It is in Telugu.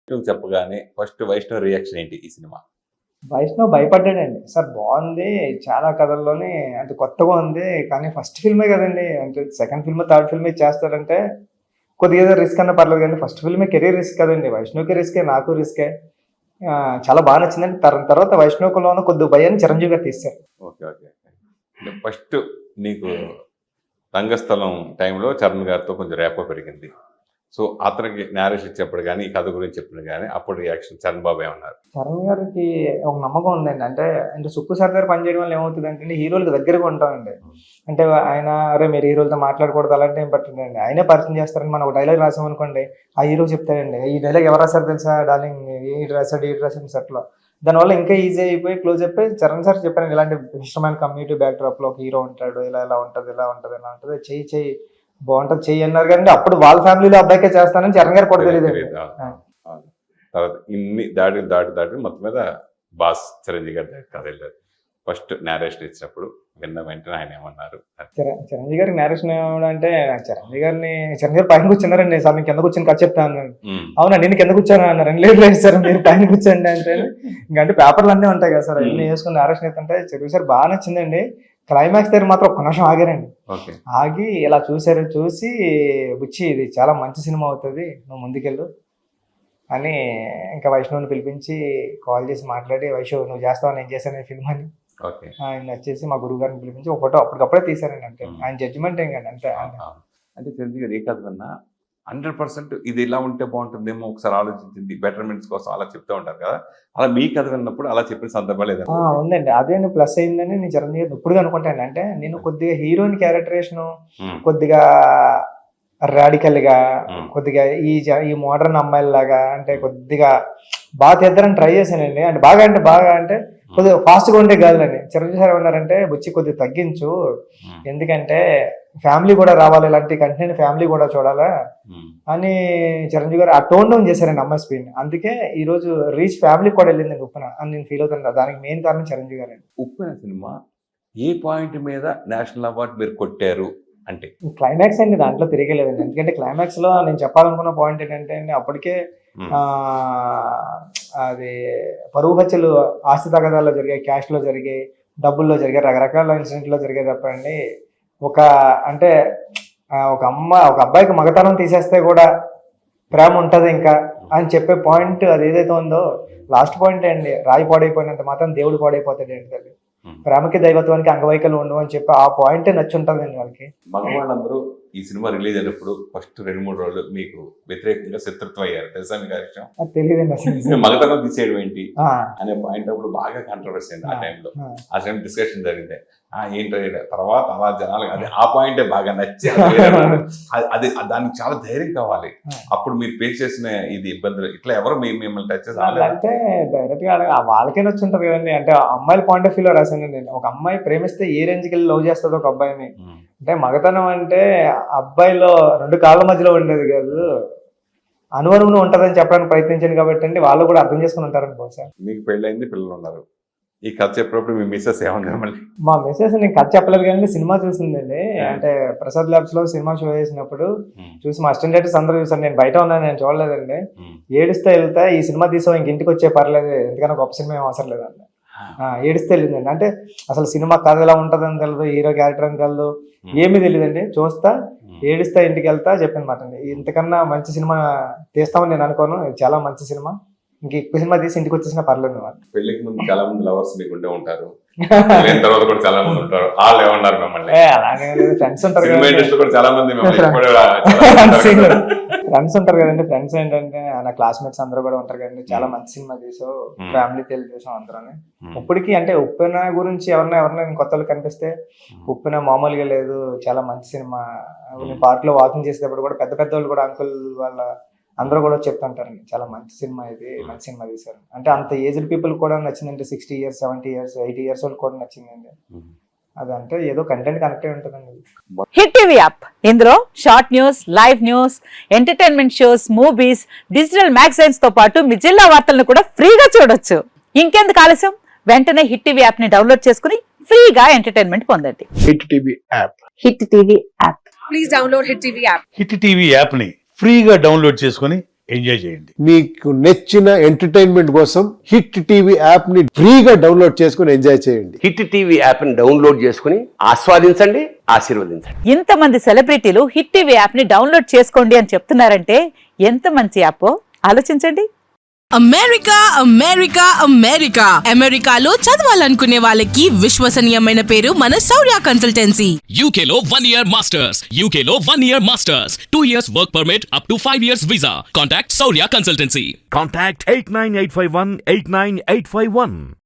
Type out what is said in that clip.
నువ్వు చెప్పగానే ఫస్ట్ వైష్ణవ్ రియాక్షన్ ఏంటి ఈ సినిమా? వైష్ణవ్ భయపడ్డాడండి. సార్ బాగుంది, చాలా కథల్లోనే అంటే కొత్తగా ఉంది, కానీ ఫస్ట్ ఫిల్మే కదండి, అంటే సెకండ్ ఫిల్మ్ థర్డ్ ఫిల్మ్ చేస్తారంటే కొద్దిగా ఏదో రిస్క్ అన్న పర్లేదు, కానీ ఫస్ట్ ఫిల్మే కెరీర్ రిస్క్ కదండి. వైష్ణవ్కి రిస్కే, నాకు రిస్కే. చాలా బాగా నచ్చిందండి. తర్వాత వైష్ణవ్లోనూ కొద్ది భయాన్ని చిరంజీవి గారు తీశారు. Okay okay. ఫస్ట్ నీకు రంగస్థలం టైంలో చరణ్ గారితో కొంచెం ర్యాపో పెరిగింది. సో అతనికి నేరేషన్ ఇచ్చేప్పుడు కానీ ఈ కథ గురించి చెప్పిన కానీ అప్పుడు రియాక్షన్ చరణ్ బాబు ఏమన్నారు? చరణ్ గారికి ఒక నమ్మకం ఉందండి. అంటే సుక్కు సార్ దగ్గర పనిచేయడం వల్ల ఏమవుతుంది అంటే హీరోలకు దగ్గరగా ఉంటామండి. అంటే ఆయన అరే మీరు హీరోలతో మాట్లాడకూడదు అలాంటి ఏం పట్టిందండి, ఆయనే పరిచయం చేస్తారని మనం ఒక డైలాగ్ రాసామనుకోండి, ఆ హీరో చెప్తాడండి ఈ డైలాగ్ ఎవరు రాశారు తెలుసా డార్లింగ్, ఈ రాశాడు సెట్లో. దానివల్ల ఇంకా ఈజీ అయిపోయి క్లోజ్ అయిపోయి చరణ్ సార్ చెప్పాను ఇలాంటి ఇష్టమైన కమ్యూనిటీ బ్యాక్డ్రాప్ లో ఒక హీరో ఉంటాడు, ఇలా ఉంటుంది ఇలా ఉంటుంది చెయ్యి బాగుంటుంది చెయ్యి అన్నారు. కానీ అప్పుడు వాళ్ళ ఫ్యామిలీలో అబ్బాయికే చేస్తానని చరణ్ గారు కూడా తెలియదు. తర్వాత ఇన్ని దాటి మొత్తం మీద బాస్ చిరంజీవి గారి కథ వెళ్ళారు. ఫస్ట్ నేరేషన్ ఇచ్చినప్పుడు విన్న వెంటనే ఆయన ఏమన్నారు? చిరంజీవి గారికి నేరేషన్ ఏమంటే చిరంజీవి గారు పైన కూర్చున్నారండి, సార్ నేను కింద కూర్చొని కథ చెప్తాను అన్నాడు. అవునా నేను కింద కూర్చొని అన్నారండి, లేదు సార్ మీరు పైన కూర్చోండి అంటే. ఇంకంటే పేపర్లు అన్నీ ఉంటాయి కదా సార్, అన్ని వేసుకుని నేరేషన్ అవుతుంటే చిరంజీవి సార్ బాగా నచ్చిందండి. క్లైమాక్స్ దగ్గర మాత్రం ఒక్క నిమిషం ఆగారండి. ఆగి ఇలా చూసి బుచ్చి ఇది చాలా మంచి సినిమా అవుతుంది, నువ్వు ముందుకెళ్ళు అని ఇంకా వైష్ణవ్ని పిలిపించి కాల్ చేసి మాట్లాడి వైష్ణవ్ నువ్వు చేస్తావు నేను చేశాను ఫిల్మ్ అని ఆయన వచ్చేసి మా గురువు గారిని పిలిపించి ఒక ఫోటో అప్పటికప్పుడే తీశారండి. అంటే ఆయన జడ్జిమెంట్ ఏం కానీ అంతే. అంటే చిరంజీవి గారు ఏ కథ విన్నా 100% ఇది ఇలా ఉంటే బాగుంటుందేమో ఒకసారి ఆలోచించింది బెటర్మెంట్స్ కోసం అలా చెప్తూ ఉంటారు కదా, అలా మీ కథ విన్నప్పుడు అలా చెప్పిన సందర్భాలు ఏదైనా ఉందండి. అదే ప్లస్ అయిందని నేను చిరంజీవి గారు ఇప్పుడు అనుకుంటాను. అంటే నేను కొద్దిగా హీరోయిన్ క్యారెక్టరేషన్ కొద్దిగా రాడికల్ గా కొద్దిగా ఈ మోడర్న్ అమ్మాయిల లాగా అంటే కొద్దిగా బాగా తీద్దారని ట్రై చేశానండి. అంటే బాగా అంటే కొద్దిగా ఫాస్ట్ గా ఉంటే కాదులని చిరంజీవి సార్ ఉన్నారంటే బుచ్చి కొద్దిగా తగ్గించు, ఎందుకంటే ఫ్యామిలీ కూడా రావాలి, ఇలాంటి కంటెంట్ ఫ్యామిలీ కూడా చూడాలా అని చిరంజీవి గారు ఆ టోన్ డౌన్ చేశారండి అమ్మాయి స్క్రీన్. అందుకే ఈ రోజు రీచ్ ఫ్యామిలీ కూడా వెళ్ళిందండి ఉప్పెన అని నేను ఫీల్ అవుతాను. దానికి మెయిన్ కారణం చిరంజీవి గారు. ఉప్పెన సినిమా ఏ పాయింట్ మీద నేషనల్ అవార్డు మీరు కొట్టారు అంటే? క్లైమాక్స్ అండి, దాంట్లో తిరిగలేదండి. ఎందుకంటే క్లైమాక్స్ లో నేను చెప్పాలనుకున్న పాయింట్ ఏంటంటే అండి, అప్పటికే అది పరువు హత్యలు ఆస్తి తగాదాల్లో జరిగాయి, క్యాష్ లో జరిగాయి, డబ్బుల్లో జరిగాయి, రకరకాల ఇన్సిడెంట్ లో జరిగాయి తప్పండి. ఒక అబ్బాయికి మగతనం తీసేస్తే కూడా ప్రేమ ఉంటది ఇంకా అని చెప్పే పాయింట్ అది ఏదైతే ఉందో లాస్ట్ పాయింట్ అండి. రాయి పాడైపోయినంత మాత్రం దేవుడు పాడైపోతాడు ఏంటి, ప్రేమకి దైవత్వానికి అంగవైకల్యం ఉండవు అని చెప్పి ఆ పాయింటే నచ్చి ఉంటుందండి వాళ్ళకి. మగవాళ్ళందరూ ఈ సినిమా రిలీజ్ అయినప్పుడు ఫస్ట్ 2-3 రోజులు మీకు వ్యతిరేకంగా శత్రుత్వం అయ్యారు తెలుసా మీకు ఆ విషయం? తెలియదండి అసలు. మగతనం తీసేయడం ఏంటి అనే పాయింట్ అప్పుడు బాగా కాంట్రవర్సీ అయింది. ఆ టైంలో ఆ టైం డిస్కషన్ జరిగింది. ఏంటో తర్వాత అలా జనాలు అదే ఆ పాయింటే బాగా నచ్చి అది దానికి చాలా ధైర్యం కావాలి. అప్పుడు మీరు ఫేస్ చేసిన ఇది ఇబ్బందులు ఇట్లా ఎవరు మిమ్మల్ని టచ్ చేసి అంటే డైరెక్ట్ గా వాళ్ళకే నచ్చి ఉంటుంది కదండి. అంటే అమ్మాయిల పాయింట్ ఆఫ్ వ్యూలో రాశాను నేను. ఒక అమ్మాయి ప్రేమిస్తే ఏ రేంజ్కి వెళ్ళి లవ్ చేస్తుంది ఒక అబ్బాయిని. అంటే మగతనం అంటే అబ్బాయిలో 2 కాళ్ళ మధ్యలో ఉండేది కాదు, అనువనువును ఉంటదని చెప్పడానికి ప్రయత్నించాను కాబట్టి అండి వాళ్ళు కూడా అర్థం చేసుకుని ఉంటారని బహుశా. మీకు పెళ్ళైంది, పిల్లలు ఉన్నారు. ఈ కథ చెప్పినప్పుడు మీ మిస్సెస్ ఏమన్నా? మా మిస్సెస్ నేను కథ చెప్పలేదు కానీ సినిమా చూసిందండి. అంటే ప్రసాద్ ల్యాబ్స్ లో సినిమా షో చేసినప్పుడు చూసి మా అసిస్టెంట్ డైరెక్టర్స్ అందరూ చూసాను, నేను బయట ఉన్నాను, నేను చూడలేదండి. ఏడుస్తే వెళ్తా ఈ సినిమా తీసావు ఇంక ఇంటికి వచ్చే పర్లేదు, ఎందుకన్నా గొప్ప సినిమా ఏం అవసరం లేదండి. ఏడుస్తే వెళ్ళిందండి. అంటే అసలు సినిమా కథ ఎలా ఉంటుందని తెలియదు, హీరో క్యారెక్టర్ అని తెలియదు, ఏమీ తెలియదండి. చూస్తా ఏడుస్తా ఇంటికి వెళ్తా చెప్పినమాట అండి. ఇంతకన్నా మంచి సినిమా తీస్తామని నేను అనుకోను, చాలా మంచి సినిమా, ఇంక ఎక్కువ సినిమా తీసి ఇంటికి వచ్చేసినా పర్లేదు. పెళ్లికి ముందు చాలా మంది లవర్స్ మీకు ఉండే ఉంటారు, తర్వాత కూడా చాలా మంది ఉంటారు. వాళ్ళు ఏమన్నారు మిమ్మల్ని? అలాగే ఫ్రెండ్స్ ఉంటారు చాలా మంది ఫ్రెండ్స్ ఉంటారు కదండి. ఫ్రెండ్స్ ఏంటంటే నా క్లాస్మేట్స్ అందరూ కూడా ఉంటారు కదండి, చాలా మంచి సినిమా తీసావు, ఫ్యామిలీ తెలిసి చూసాం అందరూ. ఇప్పటికీ అంటే ఉప్పెన గురించి ఎవరైనా కొత్త వాళ్ళు కనిపిస్తే ఉప్పెన మామూలుగా లేదు, చాలా మంచి సినిమా. నేను పార్క్ లో వాకింగ్ చేసేటప్పుడు కూడా పెద్ద వాళ్ళు కూడా అంకుల్ వాళ్ళ అందరూ కూడా చెప్తుంటారండి చాలా మంచి సినిమా, ఇది మంచి సినిమా తీశారు. అంటే అంత ఏజ్డ్ పీపుల్ కూడా నచ్చిందంటే 60 years 70 years 80 years వాళ్ళు కూడా నచ్చిందండి. అదంటే ఏదో కంటెంట్ కనెక్ట్ అయి ఉంటుందండి. హిట్ టీవీ యాప్, ఇందులో short news, live news, entertainment shows, movies, digital magazines తో పాటు మీ జిల్లా వార్తలను కూడా ఫ్రీగా చూడొచ్చు. ఇంకెందుకు ఆలస్యం, వెంటనే హిట్ టీవీ యాప్ ని డౌన్లోడ్ చేసుకుని ఫ్రీగా ఎంటర్టైన్మెంట్ పొందండి. Hit TV app. Hit TV app. Please download hit TV app. Hit TV app ని ఫ్రీగా డౌన్లోడ్ చేసుకుని ఎంజాయ్ చేయండి. మీకు నచ్చిన ఎంటర్టైన్మెంట్ కోసం హిట్ టీవీ యాప్ ని ఫ్రీగా డౌన్లోడ్ చేసుకుని ఎంజాయ్ చేయండి. హిట్ టీవీ యాప్ని డౌన్లోడ్ చేసుకుని ఆస్వాదించండి, ఆశీర్వదించండి. ఇంతమంది సెలబ్రిటీలు హిట్ టీవీ యాప్ ని డౌన్లోడ్ చేసుకోండి అని చెప్తున్నారంటే ఎంత మంచి యాప్ ఆలోచించండి. అమెరికా అమెరికా అమెరికా అమెరికాలో చదవాలనుకునే వాళ్ళకి విశ్వసనీయమైన పేరు మన శౌర్య consultancy. UK Law 1 Year Masters. UK Law 1 Year Masters. 2 years work permit up to 5 years visa. Contact Saurya Consultancy. Contact 89851 89851.